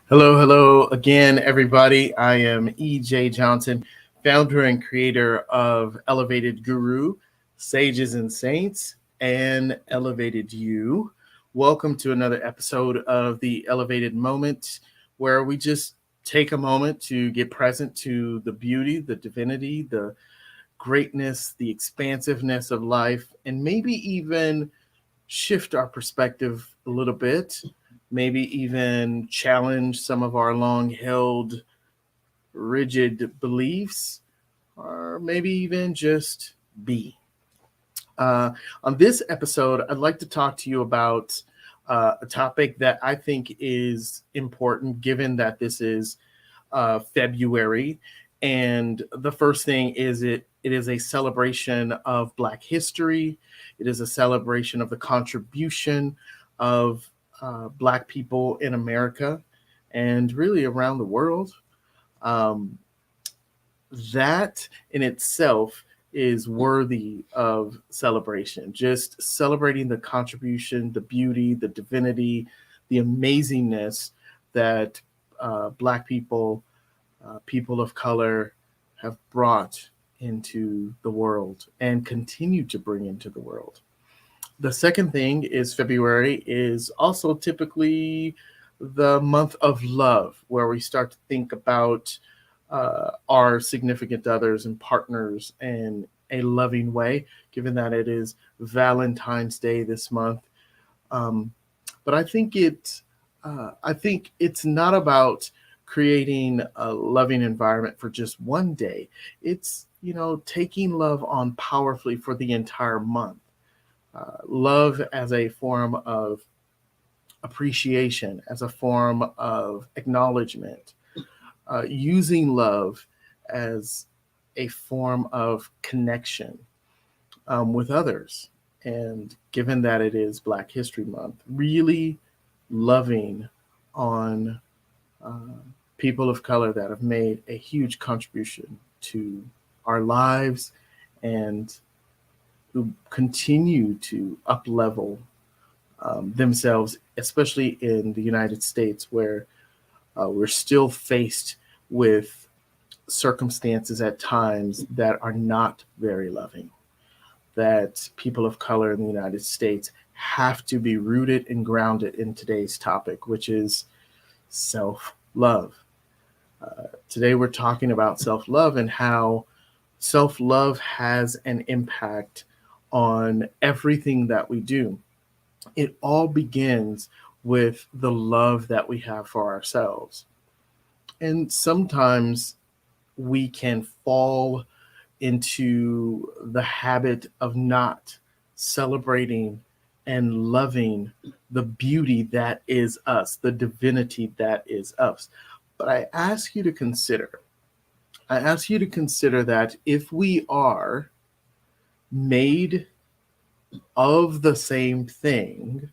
Hello again, everybody. I am EJ Johnson, founder and creator of Elevated Guru, Sages and Saints, and Elevated You. Welcome to another episode of the Elevated Moment, where we just take a moment to get present to the beauty, the divinity, the greatness, the expansiveness of life, and maybe even shift our perspective a little bit, maybe even challenge some of our long held rigid beliefs, or maybe even just be. Uh, on this episode, I'd like to talk to you about a topic that I think is important given that this is February. And the first thing is it is a celebration of Black history. It is a celebration of the contribution of Black people in America and really around the world. Um, that in itself is worthy of celebration. Just celebrating the contribution, the beauty, the divinity, the amazingness that Black people, people of color have brought into the world and continue to bring into the world. The second thing is February is also typically the month of love, where we start to think about our significant others and partners in a loving way, given that it is Valentine's Day this month. Um, but I think it's not about creating a loving environment for just one day. It's taking love on powerfully for the entire month. Love as a form of appreciation, as a form of acknowledgement, using love as a form of connection with others. And given that it is Black History Month, really loving on uh, people of color that have made a huge contribution to our lives and who continue to up level themselves, especially in the United States, where we're still faced with circumstances at times that are not very loving, that people of color in the United States have to be rooted and grounded in today's topic, which is self love. Today, we're talking about self love and how self love has an impact on everything that we do. It all begins with the love that we have for ourselves. And sometimes we can fall into the habit of not celebrating and loving the beauty that is us, the divinity that is us. But I ask you to consider that if we are made of the same thing,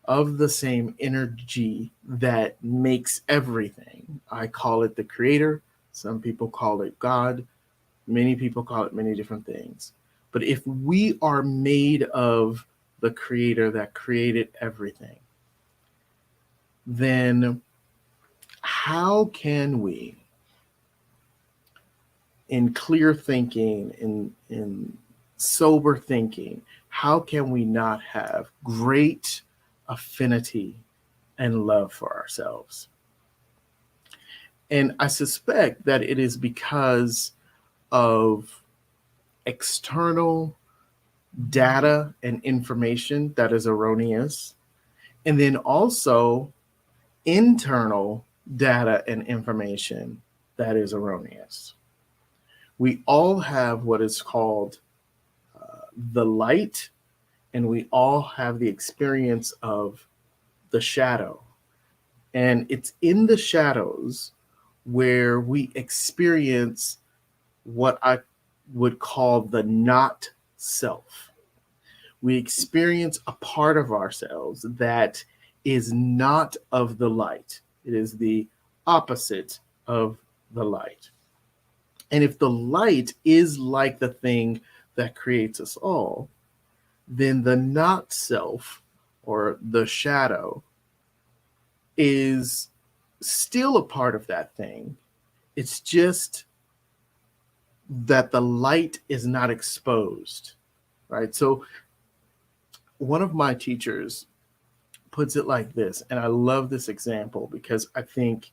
of the same energy that makes everything, I call it the creator, some people call it God, many people call it many different things. But if we are made of the creator that created everything, then how can we, in clear thinking, in sober thinking, how can we not have great affinity and love for ourselves? And I suspect that it is because of external data and information that is erroneous, and then also internal data and information that is erroneous. We all have what is called the light, and we all have the experience of the shadow. And it's in the shadows where we experience what I would call the not self. We experience a part of ourselves that is not of the light. It is the opposite of the light. And if the light is like the thing that creates us all, then the not self or the shadow is still a part of that thing. It's just that the light is not exposed, right? So one of my teachers puts it like this, and I love this example because I think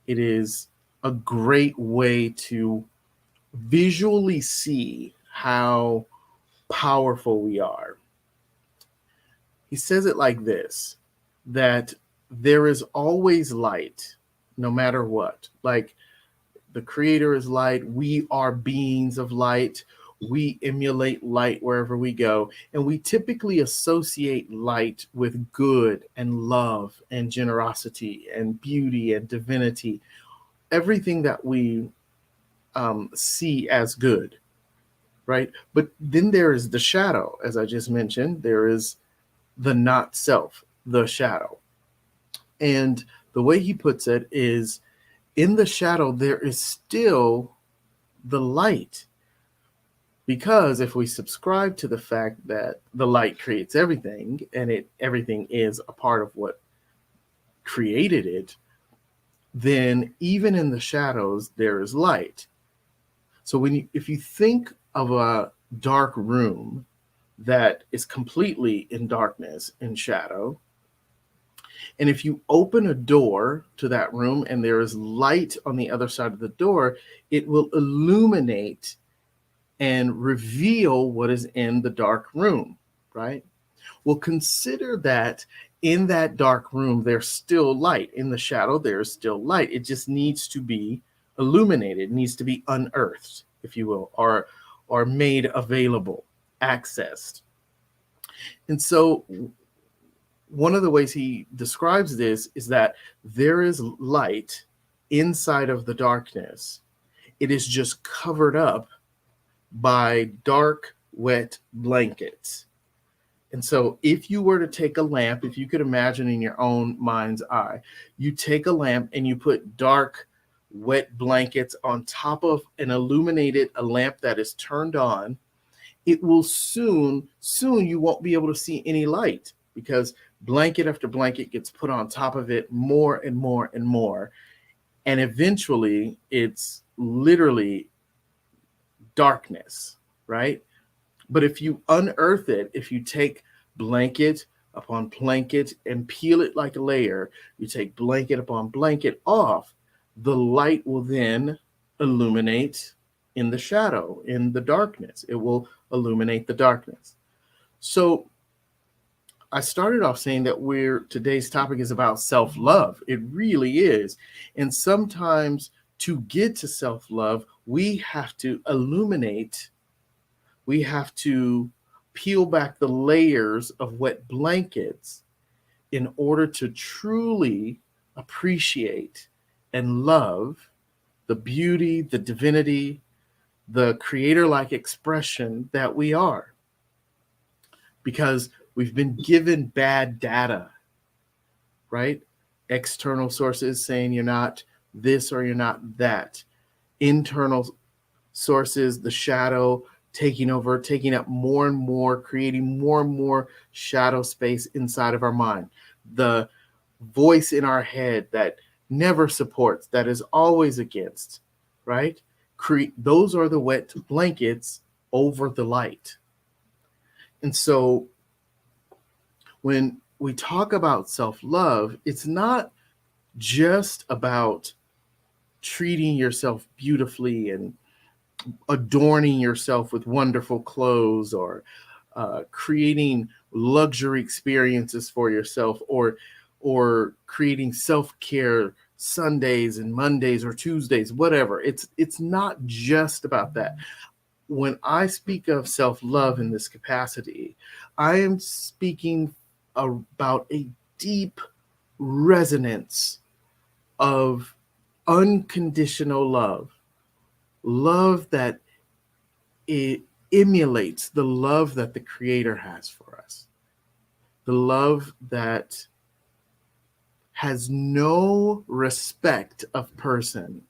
it is a great way to visually see how powerful we are. He says it like this, that there is always light, no matter what. Like, the creator is light. We are beings of light. We emulate light wherever we go. And we typically associate light with good and love and generosity and beauty and divinity, everything that we see as good, right? But then there is the shadow, as I just mentioned. There is the not self, the shadow. And the way he puts it is, in the shadow, there is still the light. Because if we subscribe to the fact that the light creates everything, and everything is a part of what created it, then even in the shadows, there is light. So if you think of a dark room that is completely in darkness, in shadow, and if you open a door to that room and there is light on the other side of the door, it will illuminate and reveal what is in the dark room, right? Well, consider that in that dark room, there's still light. In the shadow, there's still light. It just needs to be illuminated, it needs to be unearthed, if you will, or made available, accessed. And so one of the ways he describes this is that there is light inside of the darkness. It is just covered up by dark, wet blankets. And so if you were to take a lamp, if you could imagine in your own mind's eye, you take a lamp and you put dark, wet blankets on top of a lamp that is turned on, it will soon you won't be able to see any light, because blanket after blanket gets put on top of it, more and more and more. And eventually it's literally darkness, right? But if you unearth it, if you take blanket upon blanket and peel it like a layer, you take blanket upon blanket off, the light will then illuminate in the shadow, in the darkness. It will illuminate the darkness. So I started off saying that today's topic is about self-love. It really is. And sometimes to get to self-love, we have to illuminate, we have to peel back the layers of wet blankets in order to truly appreciate and love the beauty, the divinity, the creator-like expression that we are. Because we've been given bad data, right? External sources saying you're not this or you're not that. Internal sources, the shadow taking over, taking up more and more, creating more and more shadow space inside of our mind. The voice in our head that never supports, that is always against, right? Those are the wet blankets over the light. And so when we talk about self-love, it's not just about treating yourself beautifully and adorning yourself with wonderful clothes, or creating luxury experiences for yourself, or creating self-care Sundays and Mondays or Tuesdays, whatever. It's not just about that. When I speak of self-love in this capacity, I am speaking about a deep resonance of unconditional love that it emulates the love that the Creator has for us, the love that has no respect of person,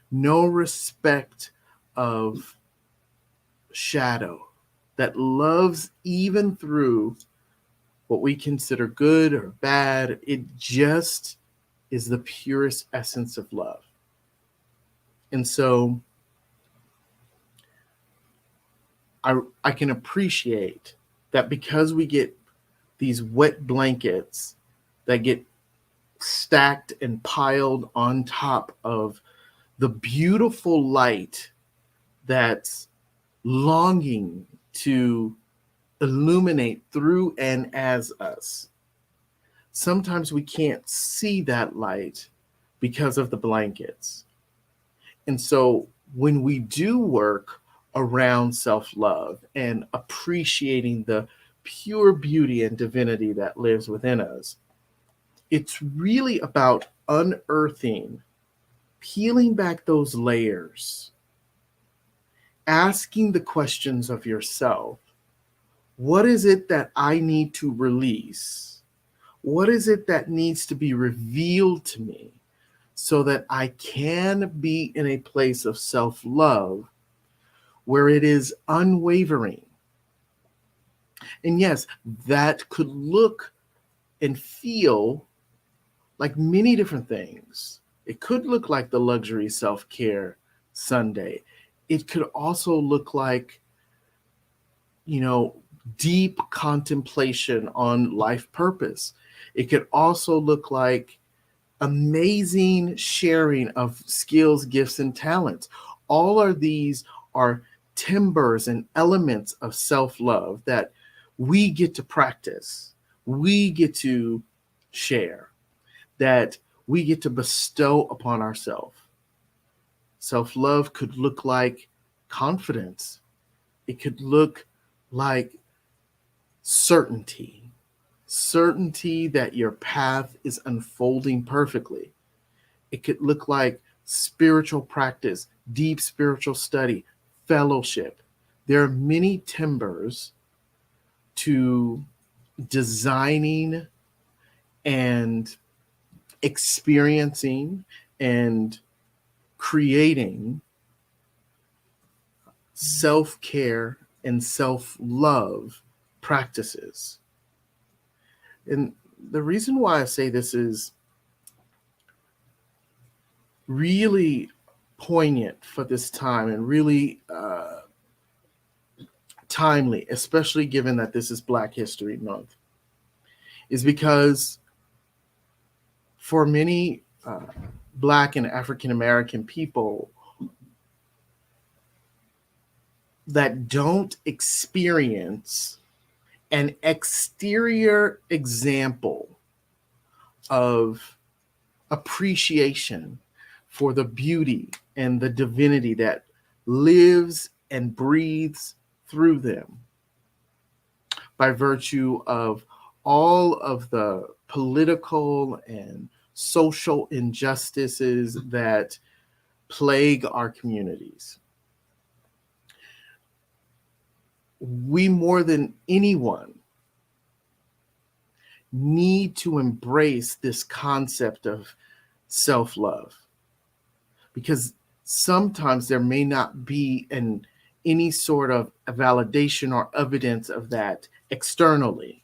no respect of shadow, that loves even through what we consider good or bad. It just is the purest essence of love. And so I can appreciate that because we get these wet blankets that get stacked and piled on top of the beautiful light that's longing to illuminate through and as us. Sometimes we can't see that light because of the blankets. And so when we do work around self-love and appreciating the pure beauty and divinity that lives within us, it's really about unearthing, peeling back those layers, asking the questions of yourself. What is it that I need to release? What is it that needs to be revealed to me so that I can be in a place of self-love where it is unwavering? And yes, that could look and feel like many different things. It could look like the luxury self-care Sunday. It could also look like, deep contemplation on life purpose. It could also look like amazing sharing of skills, gifts, and talents. All of these are timbers and elements of self-love that we get to practice, we get to share, that we get to bestow upon ourselves. Self-love could look like confidence. It could look like certainty that your path is unfolding perfectly. It could look like spiritual practice, deep spiritual study, fellowship. There are many timbers to designing and experiencing and creating self-care and self-love practices. And the reason why I say this is really poignant for this time and really timely, especially given that this is Black History Month, is because for many Black and African American people that don't experience an exterior example of appreciation for the beauty and the divinity that lives and breathes through them by virtue of all of the political and social injustices that plague our communities. We more than anyone need to embrace this concept of self-love, because sometimes there may not be any sort of validation or evidence of that externally.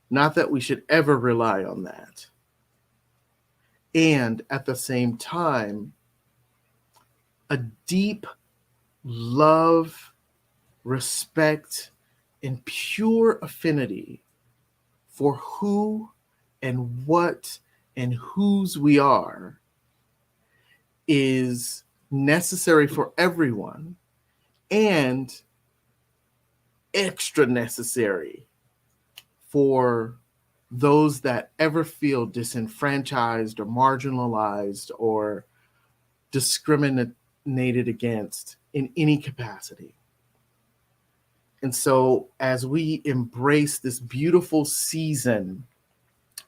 Not that we should ever rely on that. And at the same time, a deep love, respect, and pure affinity for who and what and whose we are is necessary for everyone, and extra necessary for those that ever feel disenfranchised or marginalized or discriminated against in any capacity. And so as we embrace this beautiful season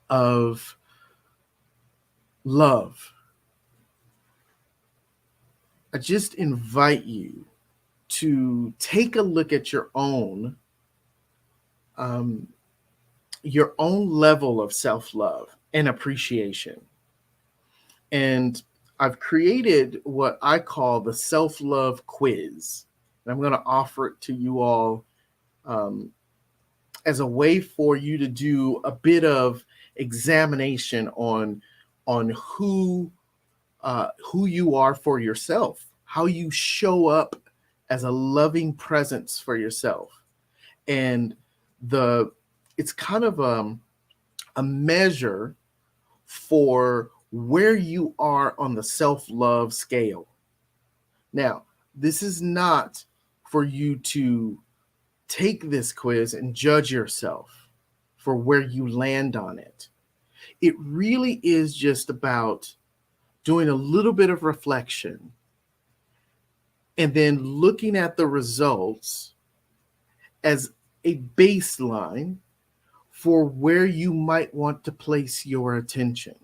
of love, I just invite you to take a look at your own level of self-love and appreciation. And I've created what I call the self-love quiz. And I'm going to offer it to you all as a way for you to do a bit of examination on on who you are for yourself, how you show up as a loving presence for yourself. And the it's kind of a measure for where you are on the self-love scale. Now, this is not for you to take this quiz and judge yourself for where you land on it. It really is just about doing a little bit of reflection and then looking at the results as a baseline for where you might want to place your attention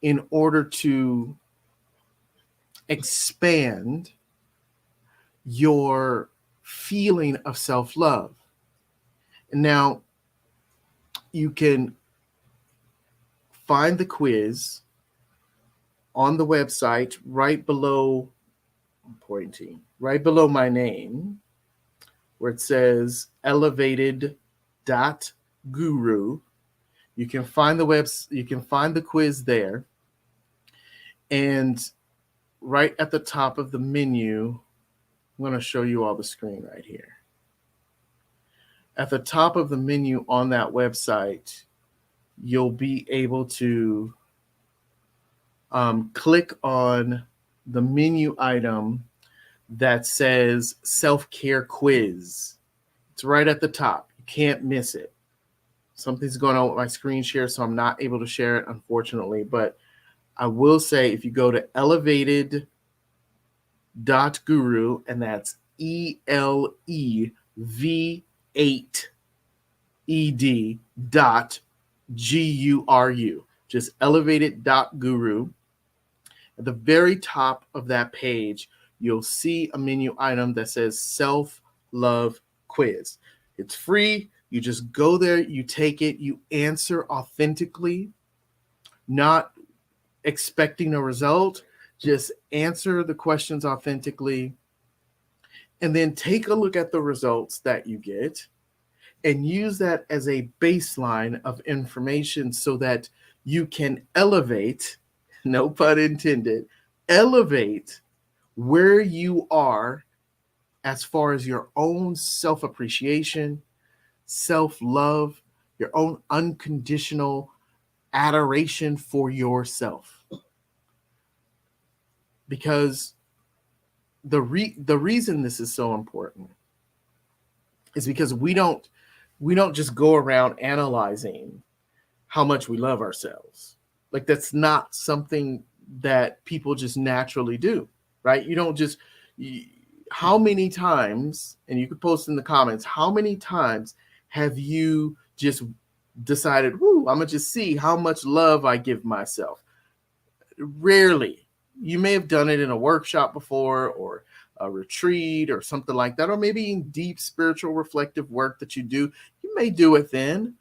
in order to expand your feeling of self-love. Now, you can find the quiz on the website right below, I'm pointing, right below my name, where it says Elev8ed.guru. You can find the quiz there. And right at the top of the menu, I'm going to show you all the screen right here. At the top of the menu on that website, you'll be able to click on the menu item that says self-care quiz. It's right at the top. You can't miss it. Something's going on with my screen share, so I'm not able to share it, unfortunately. But I will say, if you go to Elev8ed.guru, and that's ELEV8ED.GURU, just Elev8ed.guru. At the very top of that page, you'll see a menu item that says self-love quiz. It's free. You just go there, you take it, you answer authentically, not expecting a result. Just answer the questions authentically, and then take a look at the results that you get and use that as a baseline of information so that you can elevate, no pun intended, elevate where you are as far as your own self-appreciation, self-love, your own unconditional adoration for yourself. Because the reason this is so important is because we don't just go around analyzing how much we love ourselves. Like, that's not something that people just naturally do, right? You don't just, how many times, and you could post in the comments, how many times have you just decided, whoo, I'm gonna just see how much love I give myself? Rarely. You may have done it in a workshop before, or a retreat or something like that, or maybe in deep spiritual reflective work that you do. You may do it then,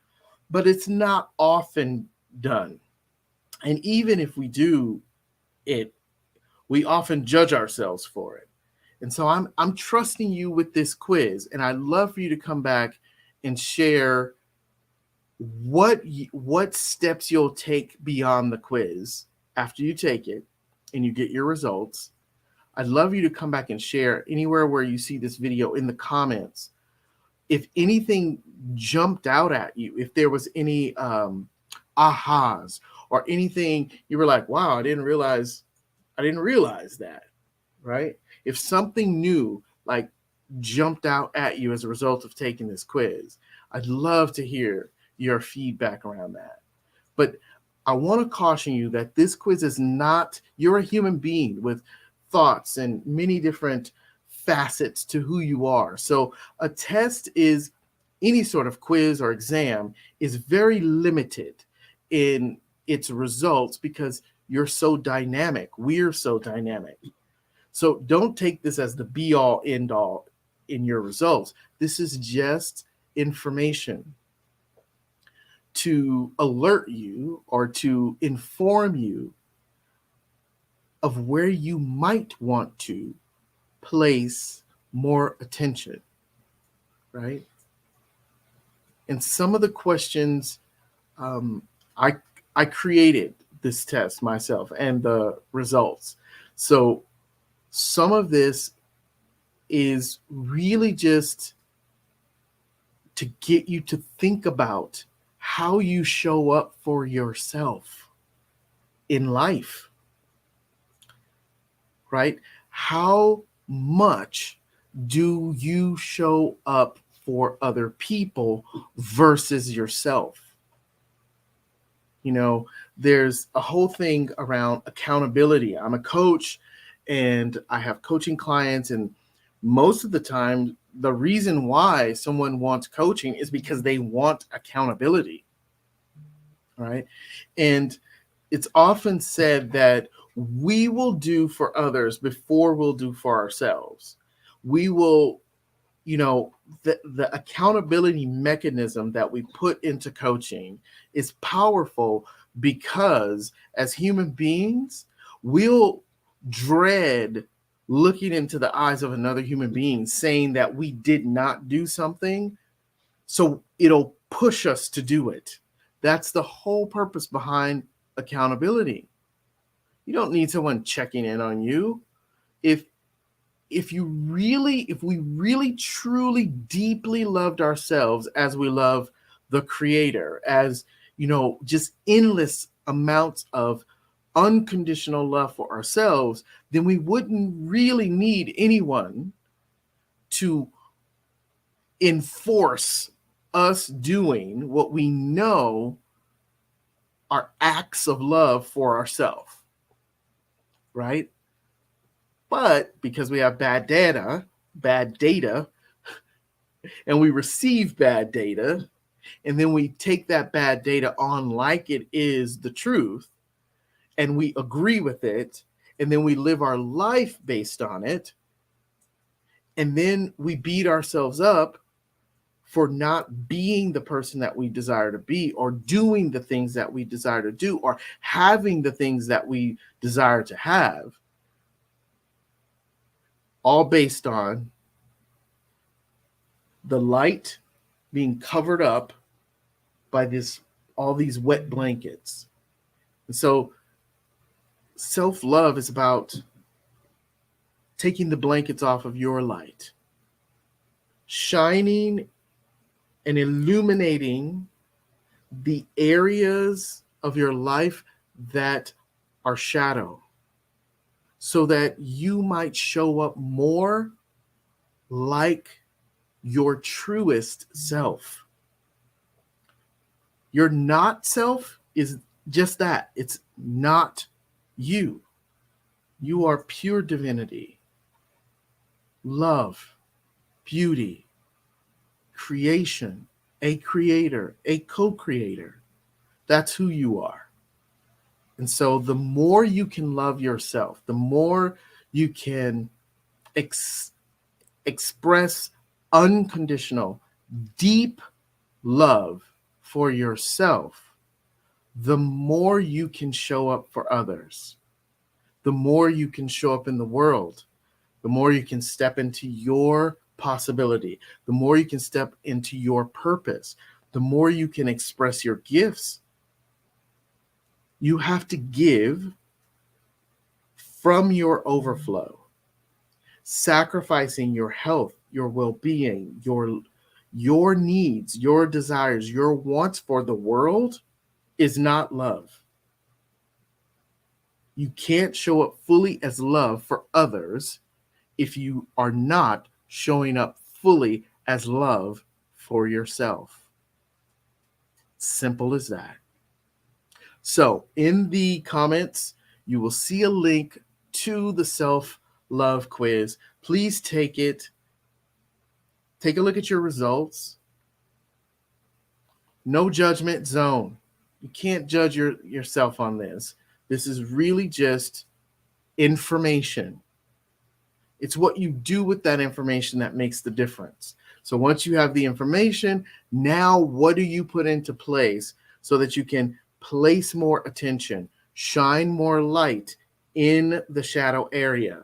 but it's not often done. And even if we do it, we often judge ourselves for it. And so I'm trusting you with this quiz, and I'd love for you to come back and share what steps you'll take beyond the quiz after you take it and you get your results. I'd love you to come back and share anywhere where you see this video in the comments. If anything jumped out at you, if there was any ahas or anything you were like, wow, I didn't realize that, right? If something new like jumped out at you as a result of taking this quiz, I'd love to hear your feedback around that. But I want to caution you that this quiz is not, you're a human being with thoughts and many different facets to who you are. So a test is, any sort of quiz or exam is very limited in its results because you're so dynamic. We're so dynamic. So don't take this as the be all end all in your results. This is just information to alert you or to inform you of where you might want to place more attention, right? And some of the questions, I I created this test myself and the results. So some of this is really just to get you to think about how you show up for yourself in life, right? How much do you show up for other people versus yourself? You know, there's a whole thing around accountability. I'm a coach and I have coaching clients, and most of the time, the reason why someone wants coaching is because they want accountability, right? And it's often said that we will do for others before we'll do for ourselves. We will, you know, the accountability mechanism that we put into coaching is powerful because as human beings, we'll dread looking into the eyes of another human being saying that we did not do something. So it'll push us to do it. That's the whole purpose behind accountability. You don't need someone checking in on you. If if we really truly deeply loved ourselves as we love the creator, as you know, just endless amounts of unconditional love for ourselves, then we wouldn't really need anyone to enforce us doing what we know are acts of love for ourselves, right? But because we have bad data, and we receive bad data, and then we take that bad data on like it is the truth, and we agree with it, and then we live our life based on it, and then we beat ourselves up for not being the person that we desire to be, or doing the things that we desire to do, or having the things that we desire to have, all based on the light being covered up by this all these wet blankets. And so self-love is about taking the blankets off of your light, shining and illuminating the areas of your life that are shadow, so that you might show up more like your truest self. Your not self is just that. It's not you. You are pure divinity, love, beauty, creation, a creator, a co-creator. That's who you are. And so the more you can love yourself, the more you can express unconditional, deep love for yourself, the more you can show up for others, the more you can show up in the world, the more you can step into your possibility, the more you can step into your purpose, the more you can express your gifts. You have to give from your overflow, sacrificing your health, your well-being, your needs, your desires, your wants for the world is not love. You can't show up fully as love for others if you are not showing up fully as love for yourself. Simple as that. So in the comments, you will see a link to the self-love quiz. Please take it. Take a look at your results. No judgment zone. You can't judge yourself on this. This is really just information. It's what you do with that information that makes the difference. So once you have the information, now what do you put into place so that you can place more attention, shine more light in the shadow area,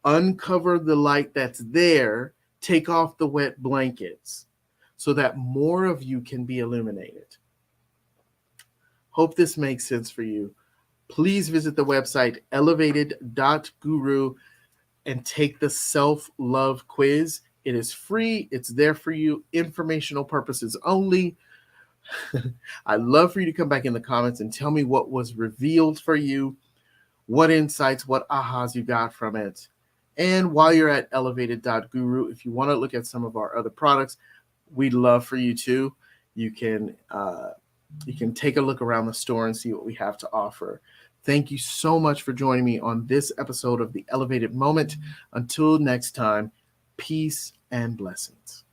uncover the light that's there, take off the wet blankets so that more of you can be illuminated. Hope this makes sense for you. Please visit the website elevated.guru and take the self-love quiz. It is free. It's there for you, informational purposes only. I'd love for you to come back in the comments and tell me what was revealed for you, what insights, what ahas you got from it. And while you're at elevated.guru, if you want to look at some of our other products, we'd love for you to. You can take a look around the store and see what we have to offer. Thank you so much for joining me on this episode of the Elevated Moment. Until next time, peace and blessings.